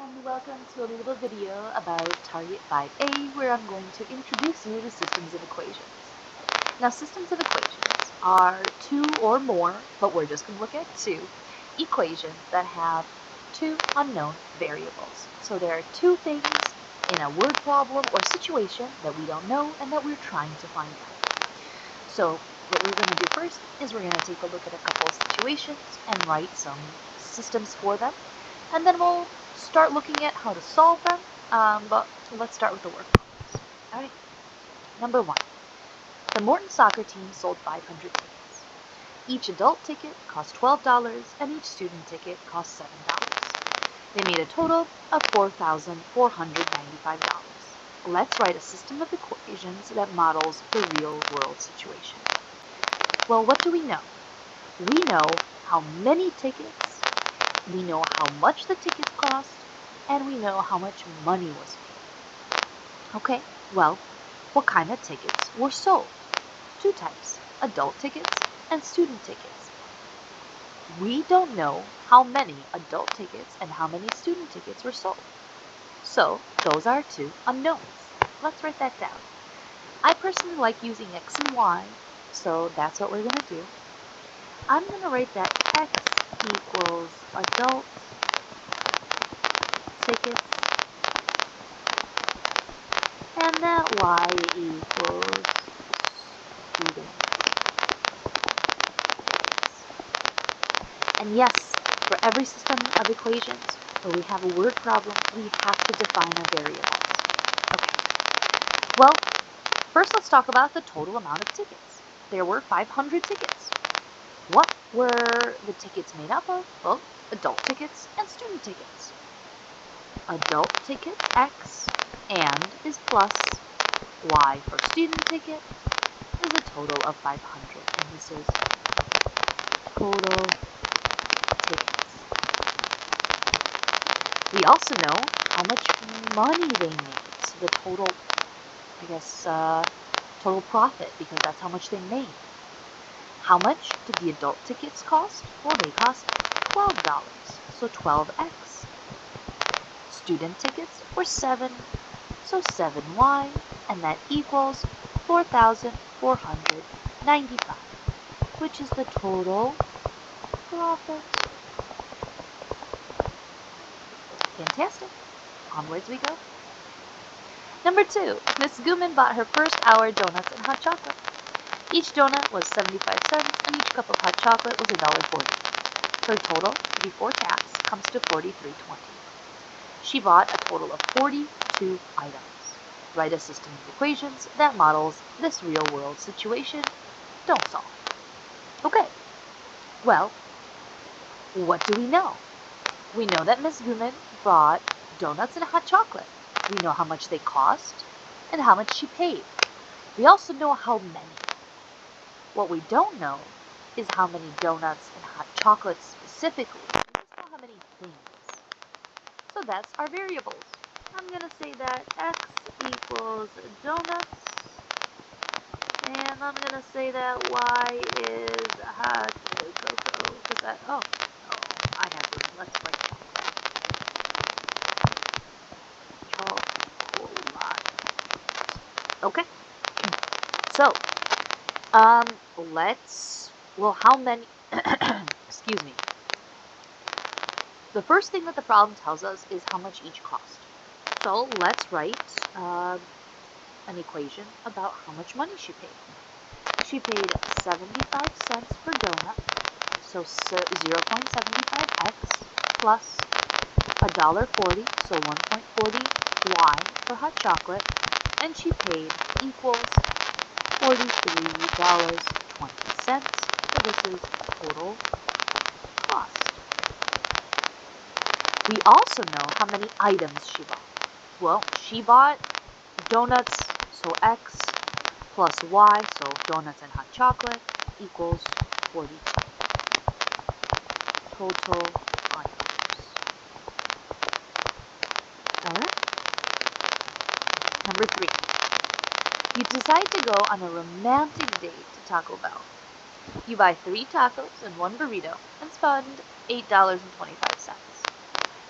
and welcome to a little video about Target 5A where I'm going to introduce you to systems of equations. Now systems of equations are two or more, but we're just going to look at two, equations that have two unknown variables. So there are two things in a word problem or situation that we don't know and that we're trying to find out. So what we're going to do first is we're going to take a look at a couple of situations and write some systems for them. And then we'll start looking at how to solve them, but let's start with the word problems. Alright, number one. The Morton soccer team sold 500 tickets. Each adult ticket cost $12 and each student ticket cost $7. They made a total of $4,495. Let's write a system of equations that models the real world situation. Well, what do we know? We know how many tickets, we know how much the tickets cost, and we know how much money was paid. Okay, well, what kind of tickets were sold? Two types, adult tickets and student tickets. We don't know how many adult tickets and how many student tickets were sold. So, those are two unknowns. Let's write that down. I personally like using X and Y, so that's what we're going to do. I'm going to write that X equals adult tickets and that Y equals student tickets. And yes, for every system of equations where we have a word problem, we have to define our variables. Okay. Well, first let's talk about the total amount of tickets. There were 500 tickets. What were the tickets made up of? Well, adult tickets and student tickets. Adult ticket X and is plus Y for student ticket is a total of 500. And this is total tickets. We also know how much money they made. So the total, total profit, because that's how much they made. How much did the adult tickets cost? Well, they cost $12, so 12x. Student tickets were 7, so 7y, and that equals 4,495, which is the total profit. Fantastic. Onwards we go. Number 2. Miss Gooman bought her first hour donuts and hot chocolate. Each donut was 75 cents, and each cup of hot chocolate was $1.40. Her total, before tax, comes to $43.20. She bought a total of 42 items. Write a system of equations that models this real-world situation. Don't solve. Okay, well, what do we know? We know that Miss Gooman bought donuts and hot chocolate. We know how much they cost and how much she paid. We also know how many. What we don't know is how many donuts and hot chocolates specifically. We just know how many things. So that's our variables. I'm going to say that X equals donuts. And I'm going to say that Y is hot cocoa. Is that, I have room. Let's write chocolate. Okay. So, how many, excuse me. The first thing that the problem tells us is how much each cost. So let's write an equation about how much money she paid. She paid 75 cents per donut, so 0.75x plus $1.40, so 1.40 y for hot chocolate, and she paid equals $43.20. So this is total cost. We also know how many items she bought. Well, she bought donuts, so X, plus Y, so donuts and hot chocolate, equals 42. Total items. Alright? Number 3. You decide to go on a romantic date to Taco Bell. You buy 3 tacos and 1 burrito and spend $8.25.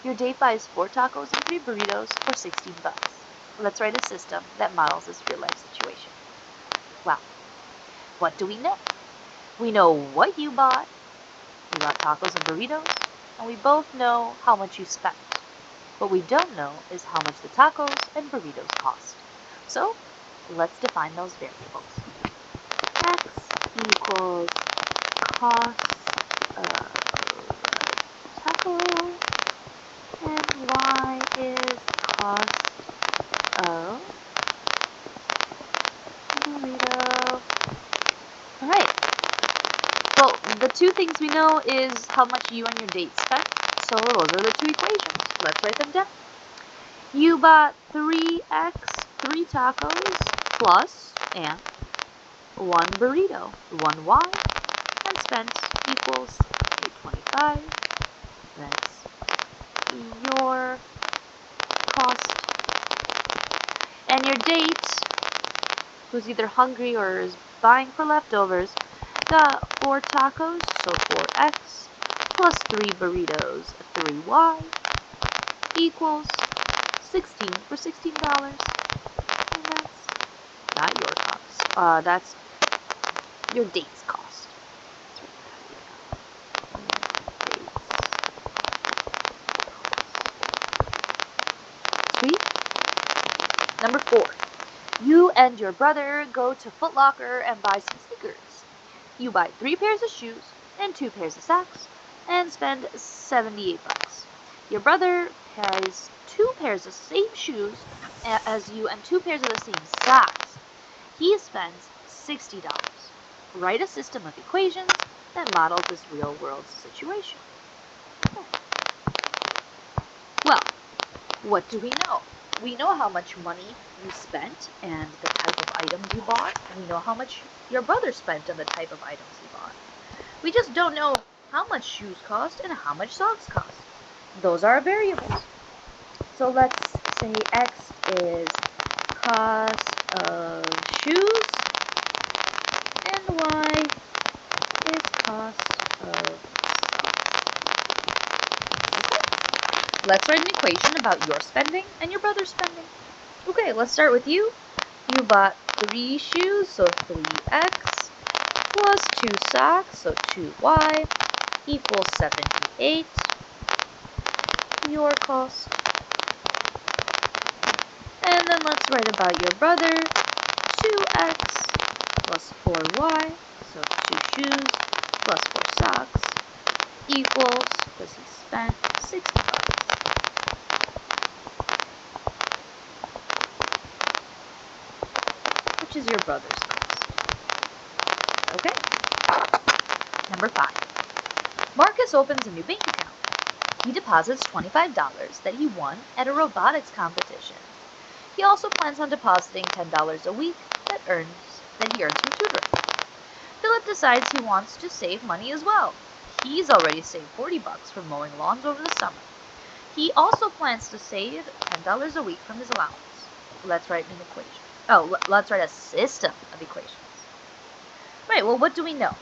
Your date buys 4 tacos and 3 burritos for 16 bucks. Let's write a system that models this real-life situation. Well, what do we know? We know what you bought. You got tacos and burritos, and we both know how much you spent. What we don't know is how much the tacos and burritos cost. So, let's define those variables. X equals cost of taco, and Y is cost of burrito. Alright, well, the two things we know is how much you and your date spent, so those are the two equations. Let's write them down. You bought 3x, 3 tacos, plus, and 1 burrito, 1y, and spent equals 825. That's your cost. And your date, who's either hungry or is buying for leftovers, got 4 tacos, so 4x, plus 3 burritos, 3y, equals 16 for $16. And that's not your cost. That's your date's cost. Sweet. Number 4. You and your brother go to Foot Locker and buy some sneakers. You buy 3 pairs of shoes and 2 pairs of socks and spend 78 bucks. Your brother has 2 pairs of same shoes as you and 2 pairs of the same socks. He spends $60. Write a system of equations that models this real-world situation. Well, what do we know? We know how much money you spent and the type of items you bought. We know how much your brother spent and the type of items he bought. We just don't know how much shoes cost and how much socks cost. Those are our variables. So let's say X is cost of shoes and Y is cost of socks. Let's write an equation about your spending and your brother's spending. Okay, let's start with you. You bought 3 shoes, so 3x, plus 2 socks, so 2y, equals 78. Your cost. And then let's write about your brother. 2x plus 4y, so 2 shoes plus 4 socks, equals, because he spent 60 bucks. Which is your brother's cost. Okay? Number 5. Marcus opens a new bank account. He deposits $25 that he won at a robotics competition. He also plans on depositing $10 a week that he earns from tutoring. Philip decides he wants to save money as well. He's already saved 40 bucks from mowing lawns over the summer. He also plans to save $10 a week from his allowance. Let's write an equation. Let's write a system of equations. Right, well, what do we know?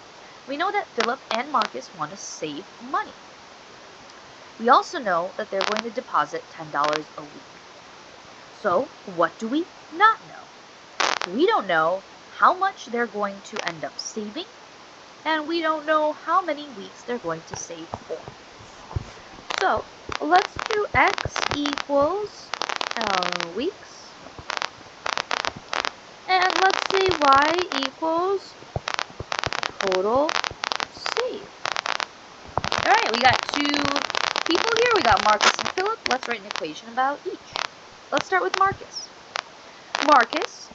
We know that Philip and Marcus want to save money. We also know that they're going to deposit $10 a week. So, what do we not know? We don't know how much they're going to end up saving, and we don't know how many weeks they're going to save for. So, let's do X equals weeks, and let's say Y equals total save. Alright, we got 2 people here. We got Marcus and Philip. Let's write an equation about each. Let's start with Marcus. Marcus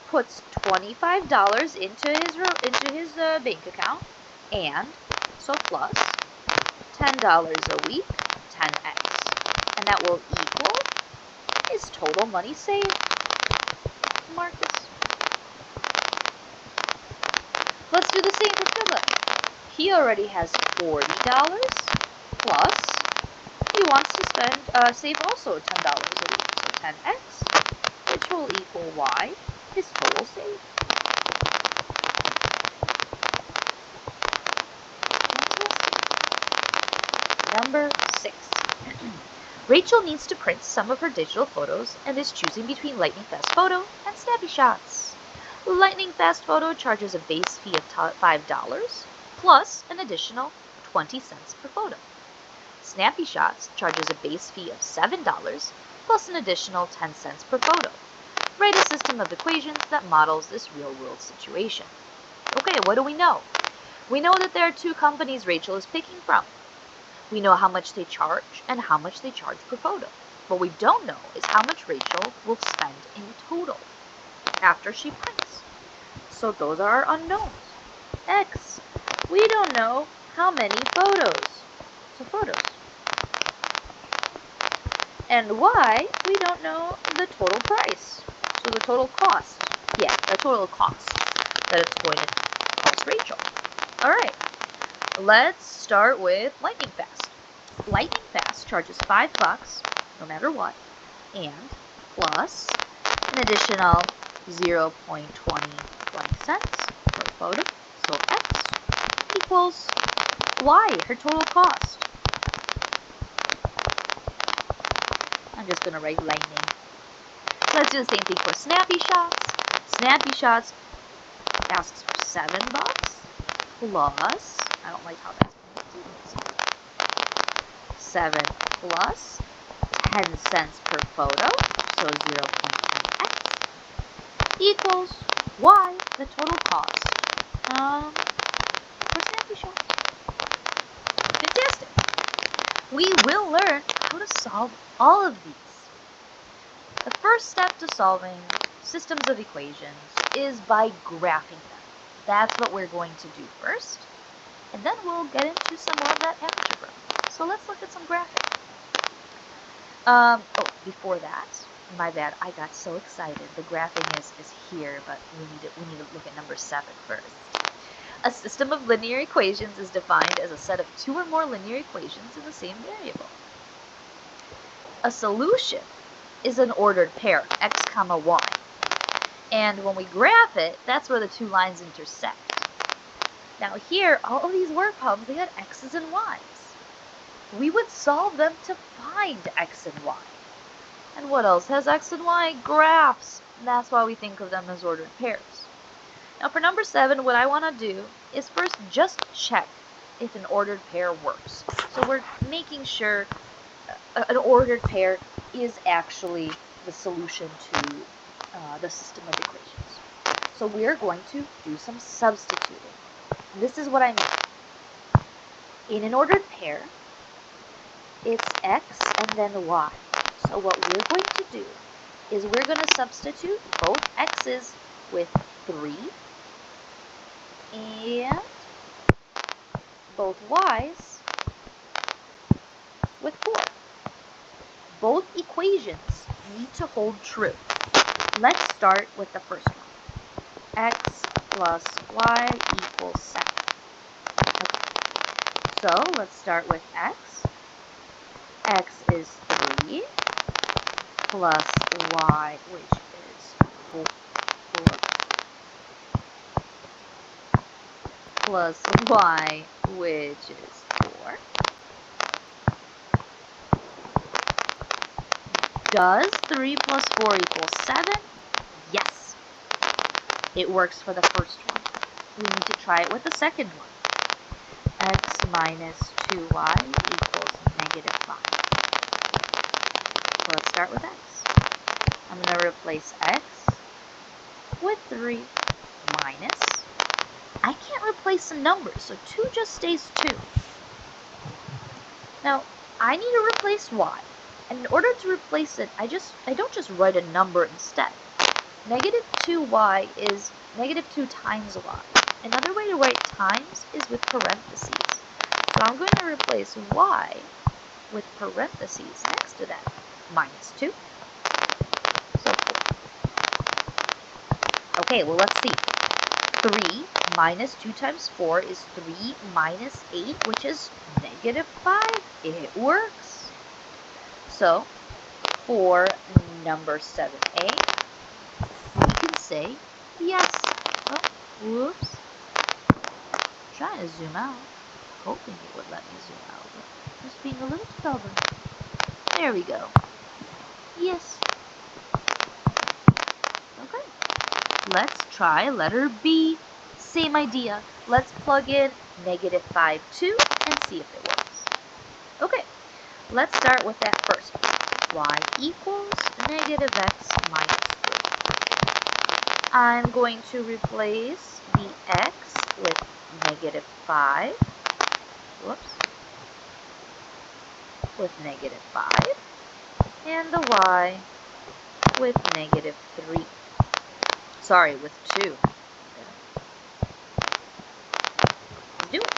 puts $25 into his bank account, and so plus $10 a week, 10x, and that will equal his total money saved. Marcus. Let's do the same for Philip. He already has $40 plus he wants to save also $10 a week. So 10x, which will equal y, his total save. Number 6. Rachel needs to print some of her digital photos and is choosing between Lightning Fast Photo and Snappy Shots. Lightning Fast Photo charges a base fee of $5 plus an additional 20 cents per photo. Snappy Shots charges a base fee of $7 plus an additional 10 cents per photo. Write a system of equations that models this real-world situation. Okay, what do we know? We know that there are two companies Rachel is picking from. We know how much they charge and how much they charge per photo. What we don't know is how much Rachel will spend in total after she prints. So those are our unknowns. X, we don't know how many photos. So photos. And Y, we don't know the total price. So the total cost. Yeah, the total cost that it's going to cost Rachel. All right, let's start with Lightning Fast. Lightning Fast charges $5 no matter what, and plus an additional 0.20 cents per photo. So X equals Y, her total cost. I'm just going to write Lightning. Let's do the same thing for Snappy Shots. Snappy Shots asks for $7 plus, I don't like how that's going to do this. 7 plus 10 cents per photo, so 0.2x equals Y, the total cost for Snappy Shots. Fantastic. We will learn how to solve all of these. The first step to solving systems of equations is by graphing them. That's what we're going to do first, and then we'll get into some more of that algebra. So let's look at some graphing. Before that, my bad, I got so excited. The graphing is here, but we need to look at number 7 first. A system of linear equations is defined as a set of two or more linear equations in the same variable. A solution is an ordered pair, x comma y. And when we graph it, that's where the two lines intersect. Now here, all of these word problems, they had x's and y's. We would solve them to find x and y. And what else has x and y? Graphs. And that's why we think of them as ordered pairs. Now for number 7, what I want to do is first just check if an ordered pair works. So we're making sure an ordered pair is actually the solution to the system of equations. So we're going to do some substituting. And this is what I mean. In an ordered pair, it's x and then y. So what we're going to do is we're going to substitute both x's with 3 and both y's with 4. Both equations need to hold true. Let's start with the first one. X plus y equals 7. Okay. So let's start with x. X is 3 plus y, which is 4, plus y, which is 4. Does 3 plus 4 equal 7? Yes. It works for the first one. We need to try it with the second one. X minus 2y equals negative 5. So let's start with x. I'm going to replace x with 3 minus. I can't replace some numbers, so 2 just stays 2. Now, I need to replace y. And in order to replace it, I don't just write a number instead. Negative 2y is negative 2 times y. Another way to write times is with parentheses. So I'm going to replace y with parentheses next to that. Minus 2. So 4. Okay, well let's see. 3 minus 2 times 4 is 3 minus 8, which is negative 5. It works. So, for number 7a, we can say yes. Oh, whoops. I'm trying to zoom out, hoping it would let me zoom out, but just being a little stubborn. There we go. Yes. Okay. Let's try letter B. Same idea. Let's plug in -5, 2 and see if it works. Okay. Let's start with that first one. Y equals -x minus 3. I'm going to replace the x with -5. Whoops. With -5. And the y with -3. Sorry, with 2. Let's do it.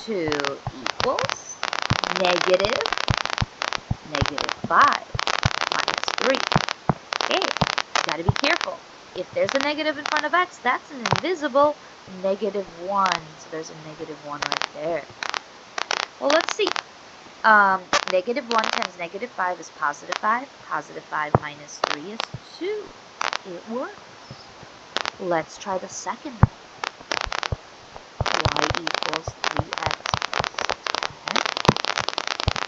2 equals -5 minus 3. Okay, gotta be careful. If there's a negative in front of x, that's an invisible -1. So there's a -1 right there. Well, let's see. -1 times -5 is +5. +5 minus 3 is 2. It works. Let's try the second one. Y equals 3x plus 10.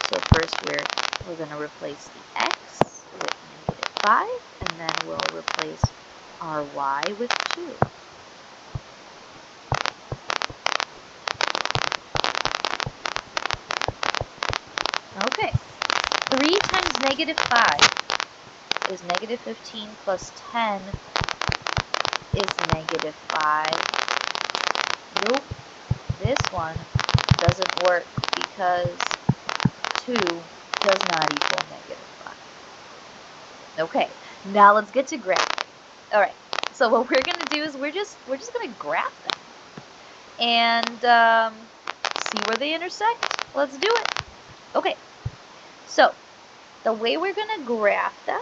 So first we're going to replace the x with -5, and then we'll replace our y with 2. Okay, 3 times -5 is -15 plus 10 is -5. Nope, this one doesn't work because 2 does not equal -5. Okay, now let's get to graphing. Alright, so what we're going to do is we're just going to graph them and see where they intersect. Let's do it. Okay, so the way we're going to graph them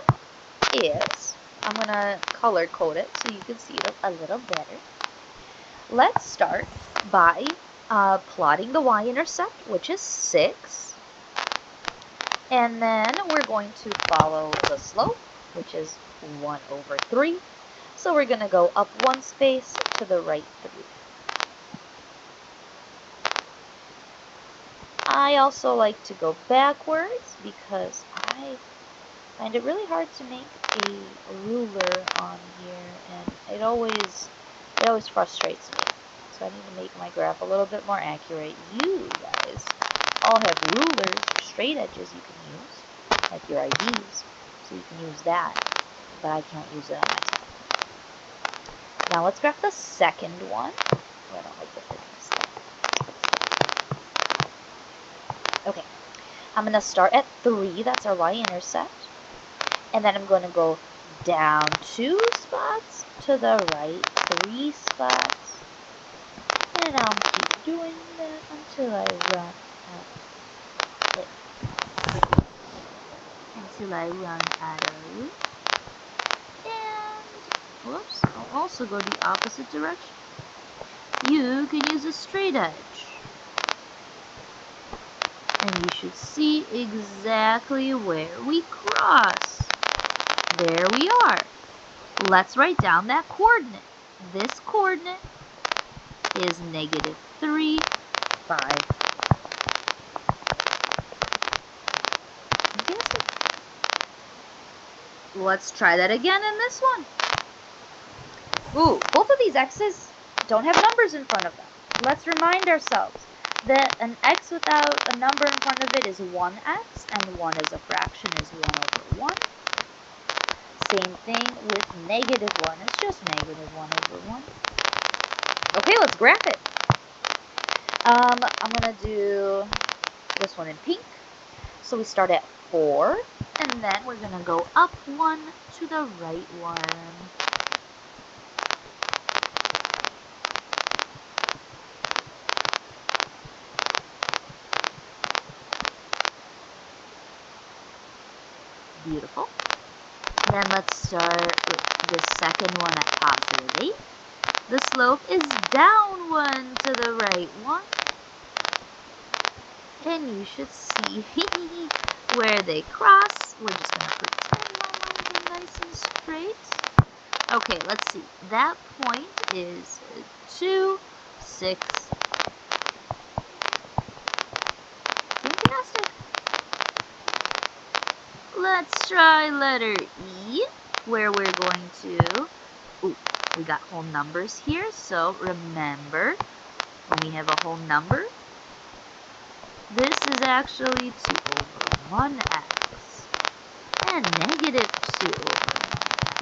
is, I'm going to color code it so you can see it a little better. Let's start by plotting the y-intercept, which is 6. And then we're going to follow the slope, which is 1/3. So we're going to go up 1 space to the right 3. I also like to go backwards because I find it really hard to make a ruler on here, and it always frustrates me. So I need to make my graph a little bit more accurate. You guys all have rulers, straight edges you can use, like your IDs, so you can use that, but I can't use it on myself. Now let's graph the second one. Oh, I don't like the thickness there. Okay, I'm going to start at 3, that's our y-intercept, and then I'm going to go down 2 spots to the right 3 spots, and I'll keep doing that until I run out of room. And, whoops, I'll also go the opposite direction. You can use a straight edge. And you should see exactly where we cross. There we are. Let's write down that coordinate. This coordinate is -3, 5. Let's try that again in this one. Ooh, both of these x's don't have numbers in front of them. Let's remind ourselves that an x without a number in front of it is 1x, and 1 as a fraction is 1/1. Same thing with -1. It's just -1/1. Okay, let's graph it. I'm going to do this one in pink. So we start at 4, and then we're going to go up 1 to the right 1. Beautiful. Then let's start with the second one at +8. The slope is down 1 to the right 1. And you should see where they cross. We're just going to pretend my lines are nice and straight. Okay, let's see. That point is 2, 6. I think let's try letter E, where we're going to, we got whole numbers here, so remember, when we have a whole number, this is actually 2 over 1x, and negative 2 over 1x.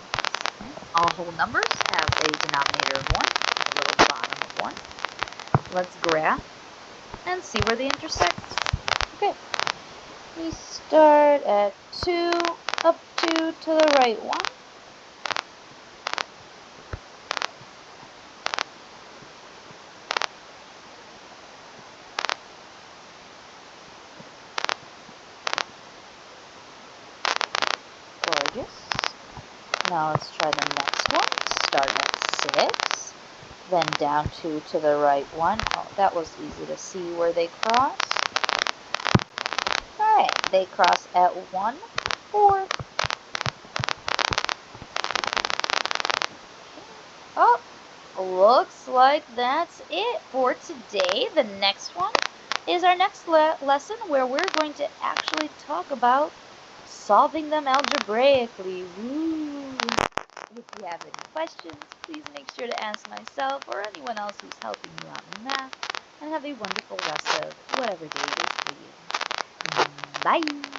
Okay? All whole numbers have a denominator of 1, a little bottom of 1. Let's graph and see where they intersect. Okay, we start at 2, up 2 to the right 1. Gorgeous. Now let's try the next one. Start at 6, then down 2 to the right 1. Oh, that was easy to see where they cross. Alright, they cross at 1, 4. Oh, looks like that's it for today. The next one is our next lesson where we're going to actually talk about solving them algebraically. Woo! If you have any questions, please make sure to ask myself or anyone else who's helping you out in math, and have a wonderful rest of whatever day it is for you. Bye!